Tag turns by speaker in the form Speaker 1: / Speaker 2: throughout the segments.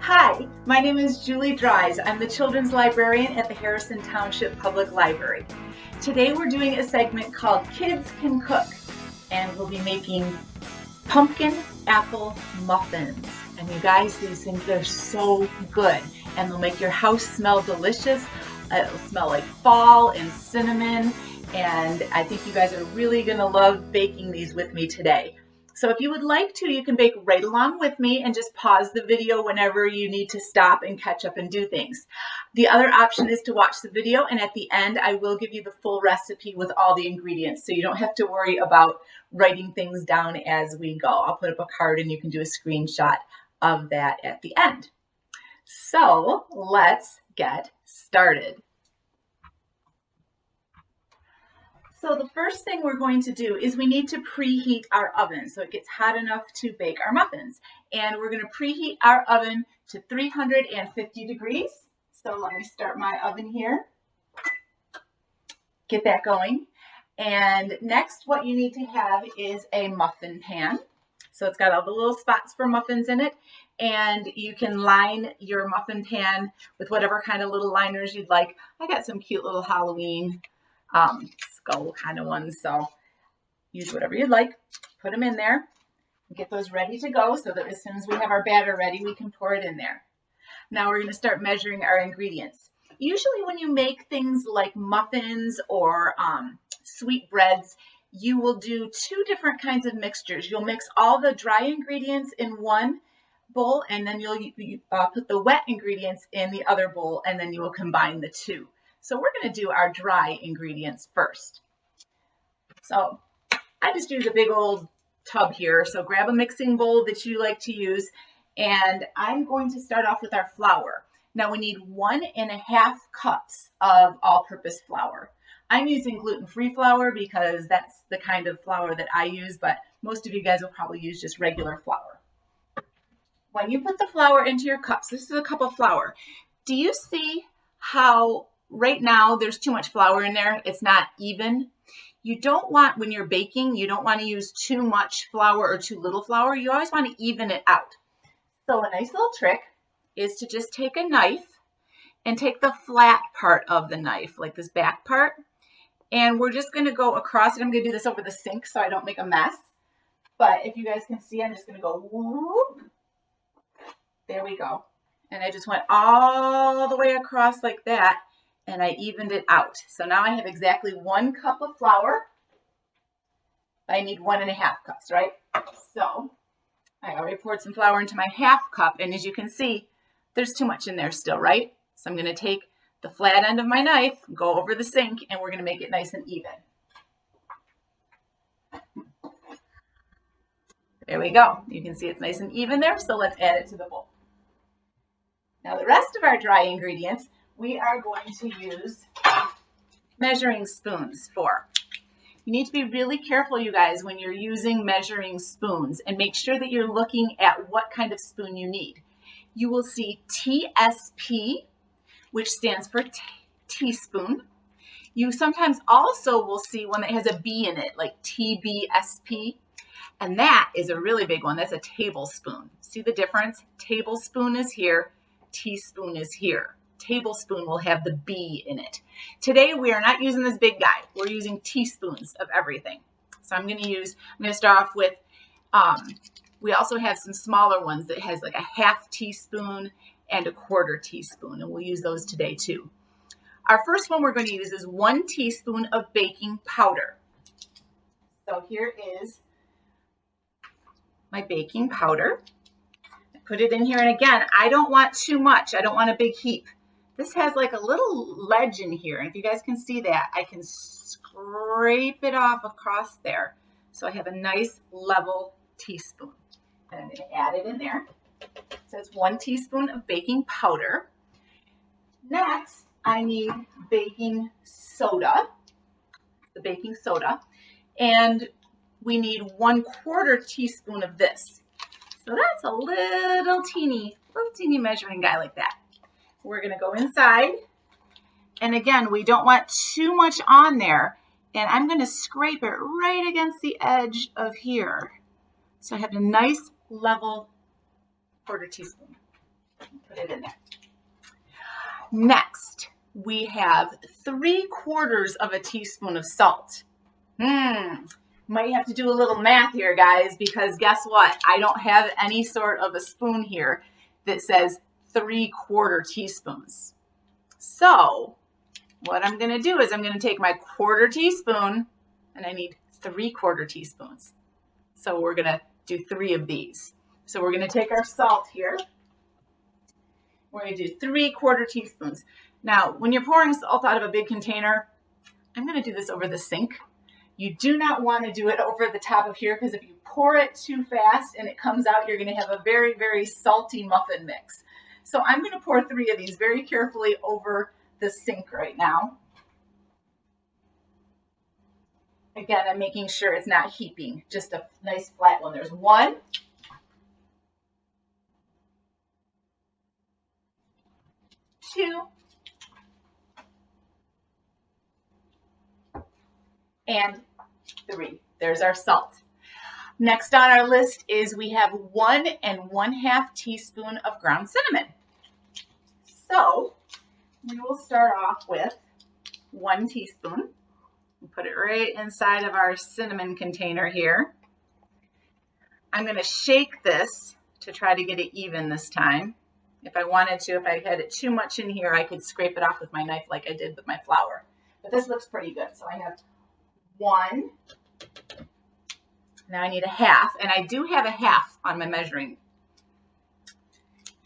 Speaker 1: Hi, my name is Julie Dries. I'm the children's librarian at the Harrison Township Public Library. Today we're doing a segment called Kids Can Cook, and we'll be making pumpkin apple muffins. And you guys, these things, they're so good, and they'll make your house smell delicious. It'll smell like fall and cinnamon, and I think you guys are really gonna love baking these with me today. So if you would like to, you can bake right along with me and just pause the video whenever you need to stop and catch up and do things. The other option is to watch the video, and at the end I will give you the full recipe with all the ingredients, so you don't have to worry about writing things down as we go. I'll put up a card and you can do a screenshot of that at the end. So let's get started. So the first thing we're going to do is we need to preheat our oven so it gets hot enough to bake our muffins. And we're going to preheat our oven to 350 degrees. So let me start my oven here. Get that going. And next, what you need to have is a muffin pan. So it's got all the little spots for muffins in it. And you can line your muffin pan with whatever kind of little liners you'd like. I got some cute little Halloween skull kind of ones, so use whatever you'd like. Put them in there. Get those ready to go so that as soon as we have our batter ready, we can pour it in there. Now we're going to start measuring our ingredients. Usually when you make things like muffins or sweetbreads, you will do two different kinds of mixtures. You'll mix all the dry ingredients in one bowl, and then you'll put the wet ingredients in the other bowl, and then you will combine the two. So we're going to do our dry ingredients first. So I just use a big old tub here. So grab a mixing bowl that you like to use. And I'm going to start off with our flour. Now we need 1.5 cups of all-purpose flour. I'm using gluten-free flour because that's the kind of flour that I use, but most of you guys will probably use just regular flour. When you put the flour into your cups, this is a cup of flour. Do you see how right now there's too much flour in there? It's not even. You don't want, when you're baking, you don't want to use too much flour or too little flour. You always want to even it out. So a nice little trick is to just take a knife and take the flat part of the knife, like this back part, and we're just going to go across it. I'm going to do this over the sink so I don't make a mess. But if you guys can see, I'm just going to go whoop. There we go. And I just went all the way across like that, and I evened it out. So now I have exactly 1 cup of flour. I need 1.5 cups, right? So I already poured some flour into my 1/2 cup, and as you can see, there's too much in there still, right? So I'm going to take the flat end of my knife, go over the sink, and we're going to make it nice and even. There we go. You can see it's nice and even there, so let's add it to the bowl. Now the rest of our dry ingredients, we are going to use measuring spoons for. You need to be really careful, you guys, when you're using measuring spoons, and make sure that you're looking at what kind of spoon you need. You will see TSP, which stands for teaspoon. You sometimes also will see one that has a B in it, like TBSP, and that is a really big one. That's a tablespoon. See the difference? Tablespoon is here, teaspoon is here. Tablespoon will have the B in it. Today we are not using this big guy. We're using teaspoons of everything. So I'm going to start off with, we also have some smaller ones that has like a 1/2 teaspoon and a 1/4 teaspoon, and we'll use those today too. Our first one we're going to use is 1 teaspoon of baking powder. So here is my baking powder. I put it in here, and again, I don't want too much. I don't want a big heap. This has like a little ledge in here, and if you guys can see that, I can scrape it off across there. So I have a nice level teaspoon. And I'm going to add it in there. So it's 1 teaspoon of baking powder. Next, I need baking soda, the baking soda, and we need 1/4 teaspoon of this. So that's a little teeny measuring guy like that. We're going to go inside, and again, we don't want too much on there, and I'm going to scrape it right against the edge of here. So I have a nice level 1/4 teaspoon. Put it in there. Next, we have 3/4 of a teaspoon of salt. Might have to do a little math here, guys, because guess what? I don't have any sort of a spoon here that says 3/4 teaspoons. So what I'm going to do is I'm going to take my 1/4 teaspoon, and I need 3/4 teaspoons. So we're going to do 3 of these. So we're going to take our salt here. We're going to do 3/4 teaspoons. Now, when you're pouring salt out of a big container, I'm going to do this over the sink. You do not want to do it over the top of here, because if you pour it too fast and it comes out, you're going to have a very, very salty muffin mix. So I'm going to pour 3 of these very carefully over the sink right now. Again, I'm making sure it's not heaping, just a nice flat one. There's 1. 2. And 3. There's our salt. Next on our list is we have 1 1/2 teaspoon of ground cinnamon. So we will start off with 1 teaspoon. We'll put it right inside of our cinnamon container here. I'm going to shake this to try to get it even this time. If I wanted to, if I had it too much in here, I could scrape it off with my knife like I did with my flour. But this looks pretty good. So I have 1. Now I need 1/2, and I do have 1/2 on my measuring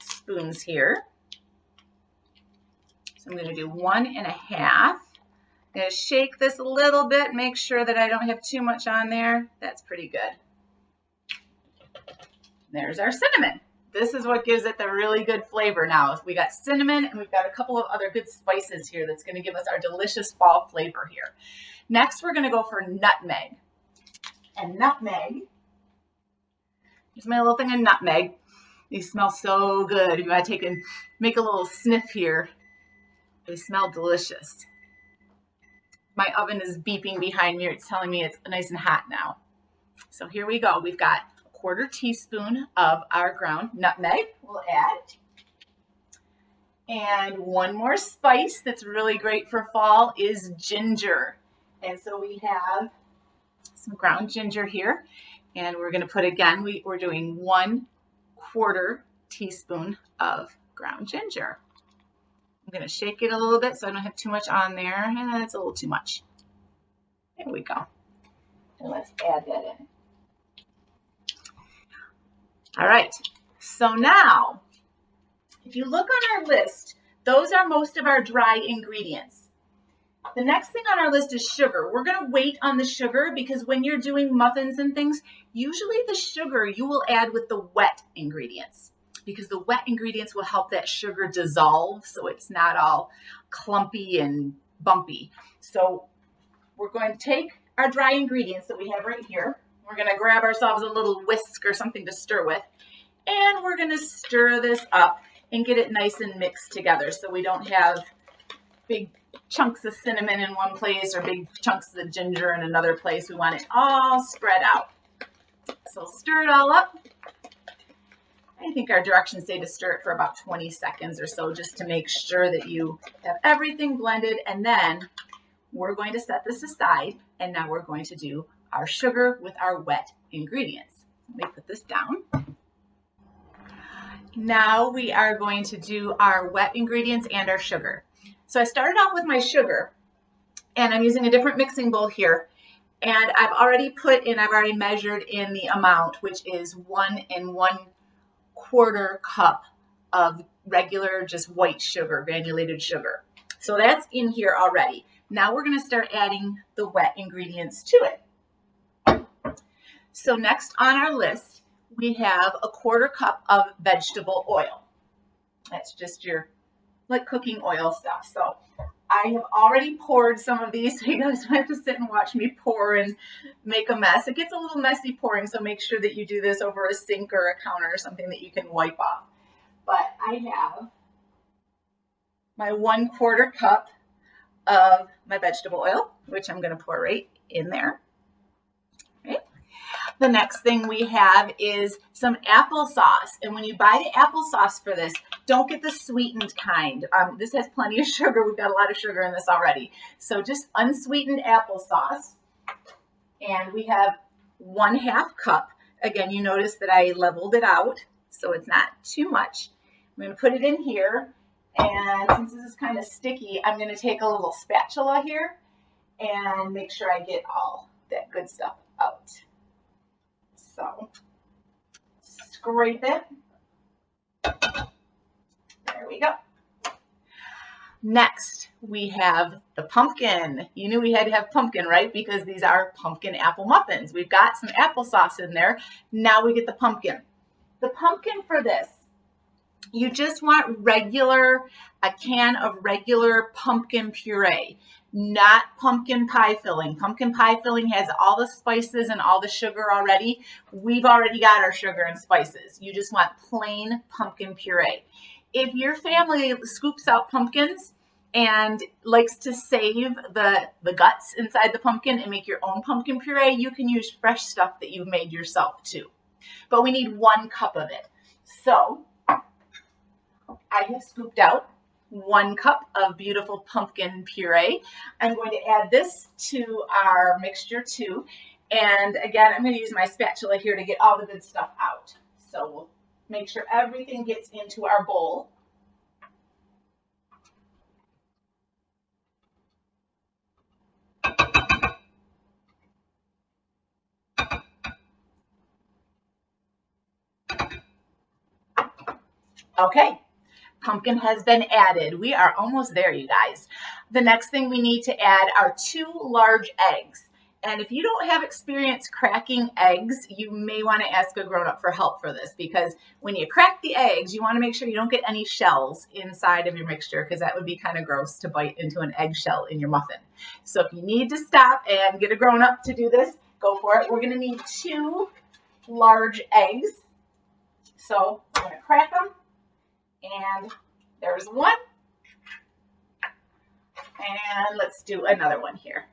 Speaker 1: spoons here. So I'm going to do 1 1/2. I'm going to shake this a little bit, make sure that I don't have too much on there. That's pretty good. There's our cinnamon. This is what gives it the really good flavor now. We got cinnamon, and we've got a couple of other good spices here that's going to give us our delicious fall flavor here. Next, we're going to go for nutmeg. And nutmeg, here's my little thing of nutmeg. These smell so good. You want to take and make a little sniff here. They smell delicious. My oven is beeping behind me. It's telling me it's nice and hot now. So here we go. We've got 1/4 teaspoon of our ground nutmeg we'll add. And one more spice that's really great for fall is ginger. And so we have some ground ginger here. And we're going to put, again, we're doing 1/4 teaspoon of ground ginger. I'm going to shake it a little bit so I don't have too much on there. And that's a little too much. There we go. And let's add that in. All right. So now, if you look on our list, those are most of our dry ingredients. The next thing on our list is sugar. We're going to wait on the sugar because when you're doing muffins and things, usually the sugar you will add with the wet ingredients, because the wet ingredients will help that sugar dissolve so it's not all clumpy and bumpy. So we're going to take our dry ingredients that we have right here. We're going to grab ourselves a little whisk or something to stir with, and we're going to stir this up and get it nice and mixed together so we don't have big chunks of cinnamon in one place or big chunks of ginger in another place. We want it all spread out. So stir it all up. I think our directions say to stir it for about 20 seconds or so just to make sure that you have everything blended, and then we're going to set this aside, and now we're going to do our sugar with our wet ingredients. Let me put this down. Now we are going to do our wet ingredients and our sugar. So I started off with my sugar, and I'm using a different mixing bowl here. And I've already measured in the amount, which is 1 1/4 cup of regular, just white sugar, granulated sugar. So that's in here already. Now we're going to start adding the wet ingredients to it. So next on our list, we have 1/4 cup of vegetable oil. That's just your like cooking oil stuff. So I have already poured some of these, so you guys don't have to sit and watch me pour and make a mess. It gets a little messy pouring, so make sure that you do this over a sink or a counter or something that you can wipe off. But I have my 1/4 cup of my vegetable oil, which I'm going to pour right in there. Okay. The next thing we have is some applesauce. And when you buy the applesauce for this, Don't get the sweetened kind. This has plenty of sugar. We've got a lot of sugar in this already. So just unsweetened applesauce. And we have 1/2 cup. Again, you notice that I leveled it out, so it's not too much. I'm going to put it in here. And since this is kind of sticky, I'm going to take a little spatula here and make sure I get all that good stuff out. So scrape it. There we go. Next, we have the pumpkin. You knew we had to have pumpkin, right? Because these are pumpkin apple muffins. We've got some applesauce in there. Now we get the pumpkin. The pumpkin for this, you just want a can of regular pumpkin puree, not pumpkin pie filling. Pumpkin pie filling has all the spices and all the sugar already. We've already got our sugar and spices. You just want plain pumpkin puree. If your family scoops out pumpkins and likes to save the guts inside the pumpkin and make your own pumpkin puree, you can use fresh stuff that you've made yourself too. But we need 1 cup of it. So I have scooped out 1 cup of beautiful pumpkin puree. I'm going to add this to our mixture too. And again, I'm going to use my spatula here to get all the good stuff out. So we'll make sure everything gets into our bowl. Okay, pumpkin has been added. We are almost there, you guys. The next thing we need to add are 2 large eggs. And if you don't have experience cracking eggs, you may want to ask a grown-up for help for this, because when you crack the eggs, you want to make sure you don't get any shells inside of your mixture, because that would be kind of gross to bite into an eggshell in your muffin. So if you need to stop and get a grown-up to do this, go for it. We're going to need 2 large eggs. So I'm going to crack them. And there's 1. And let's do another one here.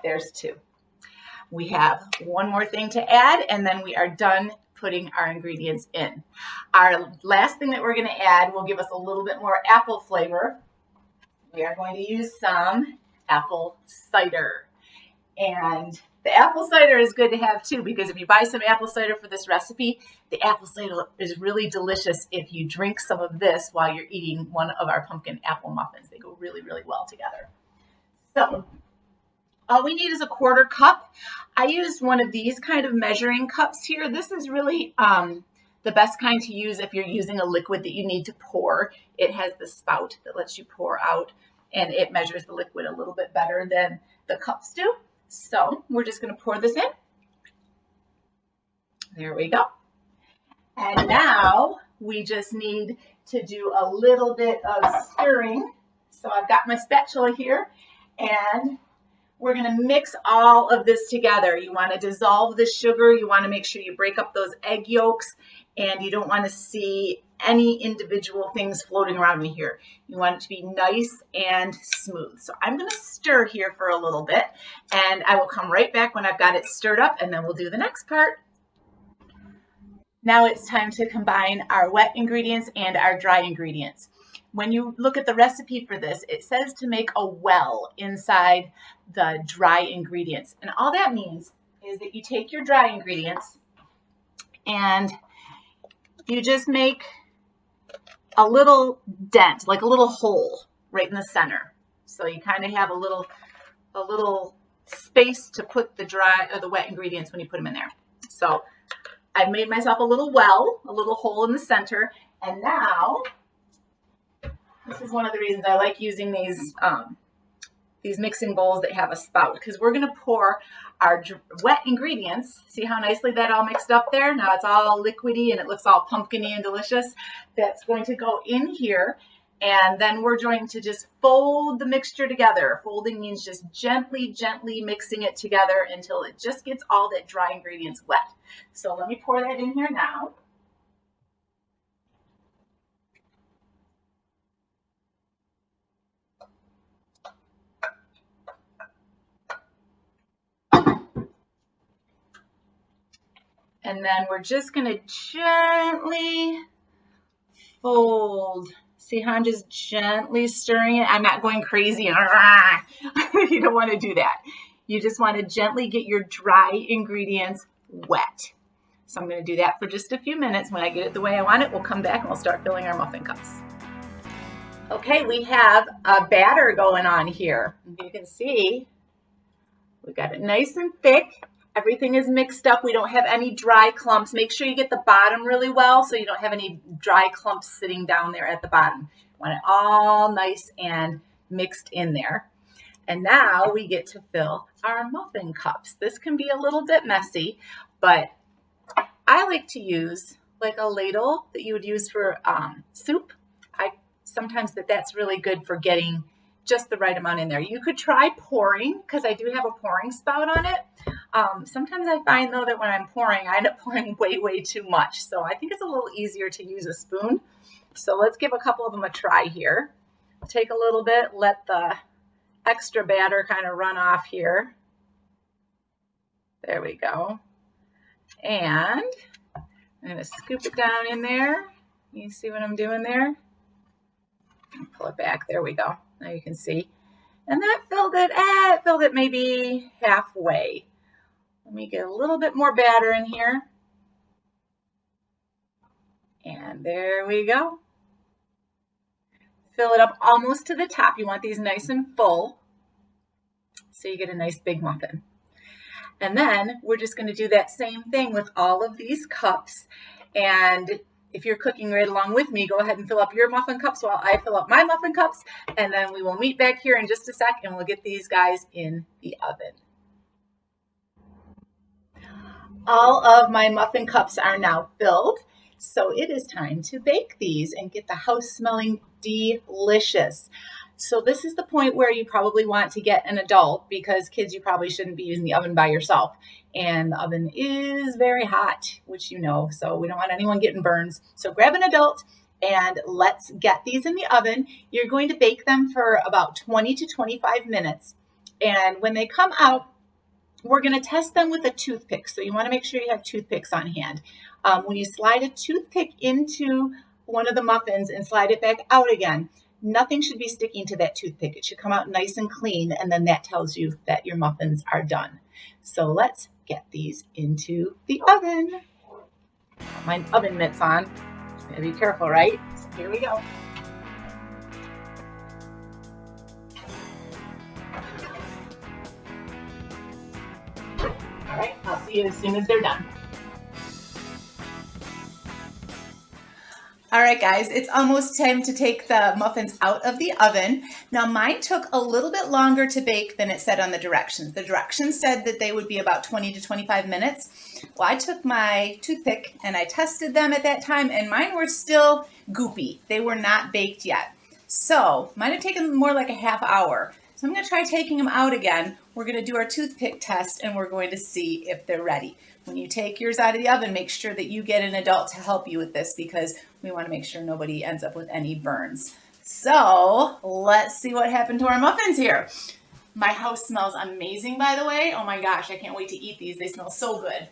Speaker 1: There's 2. We have 1 more thing to add, and then we are done putting our ingredients in. Our last thing that we're going to add will give us a little bit more apple flavor. We are going to use some apple cider. And the apple cider is good to have too, because if you buy some apple cider for this recipe, the apple cider is really delicious if you drink some of this while you're eating one of our pumpkin apple muffins. They go really, really well together. So all we need is a 1/4 cup. I used one of these kind of measuring cups here. This is really the best kind to use if you're using a liquid that you need to pour. It has the spout that lets you pour out, and it measures the liquid a little bit better than the cups do. So we're just going to pour this in. There we go. And now we just need to do a little bit of stirring. So I've got my spatula here, and we're going to mix all of this together. You want to dissolve the sugar. You want to make sure you break up those egg yolks, and you don't want to see any individual things floating around in here. You want it to be nice and smooth. So I'm going to stir here for a little bit, and I will come right back when I've got it stirred up, and then we'll do the next part. Now it's time to combine our wet ingredients and our dry ingredients. When you look at the recipe for this, it says to make a well inside the dry ingredients. And all that means is that you take your dry ingredients and you just make a little dent, like a little hole right in the center. So you kind of have a little space to put the dry or the wet ingredients when you put them in there. So I've made myself a little well, a little hole in the center, and now this is one of the reasons I like using these mixing bowls that have a spout, because we're going to pour our wet ingredients. See how nicely that all mixed up there? Now it's all liquidy and it looks all pumpkin-y and delicious. That's going to go in here, and then we're going to just fold the mixture together. Folding means just gently, gently mixing it together until it just gets all that dry ingredients wet. So let me pour that in here now. And then we're just gonna gently fold. See how I'm just gently stirring it? I'm not going crazy. You don't want to do that. You just want to gently get your dry ingredients wet. So I'm going to do that for just a few minutes. When I get it the way I want it, we'll come back and we'll start filling our muffin cups. Okay, we have a batter going on here. You can see we got it nice and thick. Everything is mixed up. We don't have any dry clumps. Make sure you get the bottom really well so you don't have any dry clumps sitting down there at the bottom. You want it all nice and mixed in there. And now we get to fill our muffin cups. This can be a little bit messy, but I like to use like a ladle that you would use for soup. Sometimes that's really good for getting just the right amount in there. You could try pouring, because I do have a pouring spout on it. Sometimes I find though that when I'm pouring, I end up pouring way too much. So I think it's a little easier to use a spoon. So let's give a couple of them a try here. Take a little bit, let the extra batter kind of run off here. There we go. And I'm going to scoop it down in there. You see what I'm doing there? Pull it back. There we go. Now you can see. And that filled it maybe halfway. Let me get a little bit more batter in here. And there we go. Fill it up almost to the top. You want these nice and full so you get a nice big muffin. And then we're just going to do that same thing with all of these cups. And if you're cooking right along with me, go ahead and fill up your muffin cups while I fill up my muffin cups. And then we will meet back here in just a sec and we'll get these guys in the oven. All of my muffin cups are now filled. So it is time to bake these and get the house smelling delicious. So this is the point where you probably want to get an adult, because kids, you probably shouldn't be using the oven by yourself. And the oven is very hot, which you know, so we don't want anyone getting burns. So grab an adult and let's get these in the oven. You're going to bake them for about 20 to 25 minutes. And when they come out, we're going to test them with a toothpick. So you want to make sure you have toothpicks on hand. When you slide a toothpick into one of the muffins and slide it back out again, nothing should be sticking to that toothpick. It should come out nice and clean, and then that tells you that your muffins are done. So let's get these into the oven. My oven mitts on. Gotta be careful, right? So here we go. All right, I'll see you as soon as they're done. All right, guys, it's almost time to take the muffins out of the oven. Now, mine took a little bit longer to bake than it said on the directions. The directions said that they would be about 20 to 25 minutes. Well, I took my toothpick and I tested them at that time, and mine were still goopy. They were not baked yet. So mine had taken more like a half hour. So I'm going to try taking them out again. We're going to do our toothpick test, and we're going to see if they're ready. When you take yours out of the oven, make sure that you get an adult to help you with this, because we want to make sure nobody ends up with any burns. So let's see what happened to our muffins here. My house smells amazing, by the way. Oh my gosh, I can't wait to eat these. They smell so good.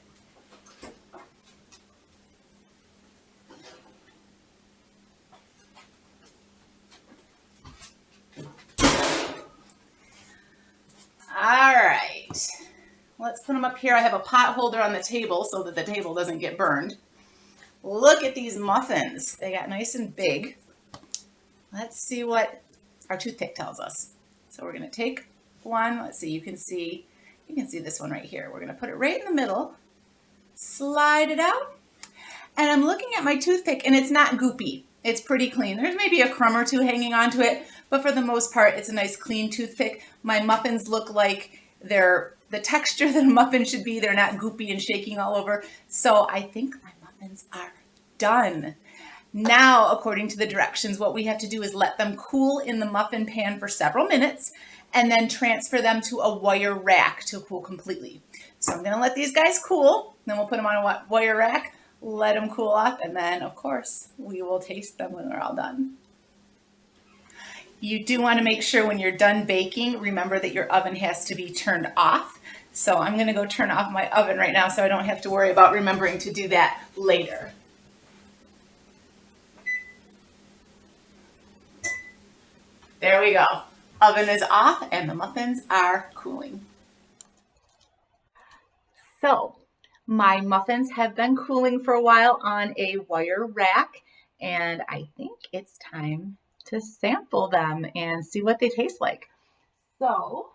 Speaker 1: All right, let's put them up here. I have a pot holder on the table so that the table doesn't get burned. Look at these muffins. They got nice and big. Let's see what our toothpick tells us. So we're going to take one. Let's see, you can see this one right here. We're going to put it right in the middle, slide it out. And I'm looking at my toothpick, and it's not goopy. It's pretty clean. There's maybe a crumb or two hanging onto it, but for the most part, it's a nice clean toothpick. My muffins look like they're the texture that a muffin should be. They're not goopy and shaking all over. So I think my muffins are done. Now, according to the directions, what we have to do is let them cool in the muffin pan for several minutes and then transfer them to a wire rack to cool completely. So I'm going to let these guys cool. Then we'll put them on a wire rack, let them cool off, and then, of course, we will taste them when we're all done. You do want to make sure when you're done baking, remember that your oven has to be turned off. So I'm gonna go turn off my oven right now so I don't have to worry about remembering to do that later. There we go. Oven is off and the muffins are cooling. So my muffins have been cooling for a while on a wire rack, and I think it's time to sample them and see what they taste like. So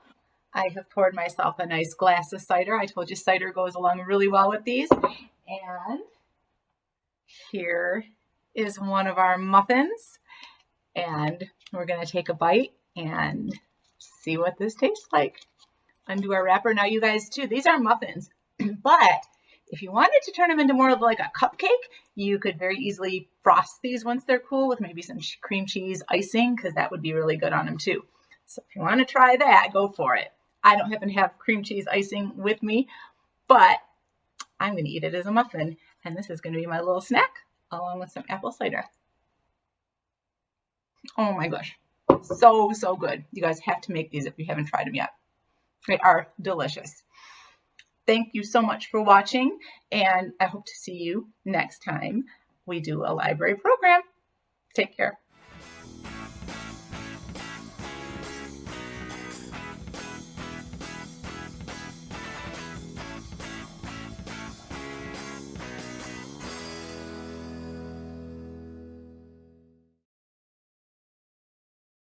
Speaker 1: I have poured myself a nice glass of cider. I told you cider goes along really well with these. And here is one of our muffins. And we're going to take a bite and see what this tastes like. Undo our wrapper. Now you guys too, these are muffins, but if you wanted to turn them into more of like a cupcake, you could very easily frost these once they're cool with maybe some cream cheese icing, because that would be really good on them too. So if you want to try that, go for it. I don't happen to have cream cheese icing with me, but I'm going to eat it as a muffin, and this is going to be my little snack along with some apple cider. Oh my gosh, so good. You guys have to make these if you haven't tried them yet. They are delicious. Thank you so much for watching, and I hope to see you next time we do a library program. Take care.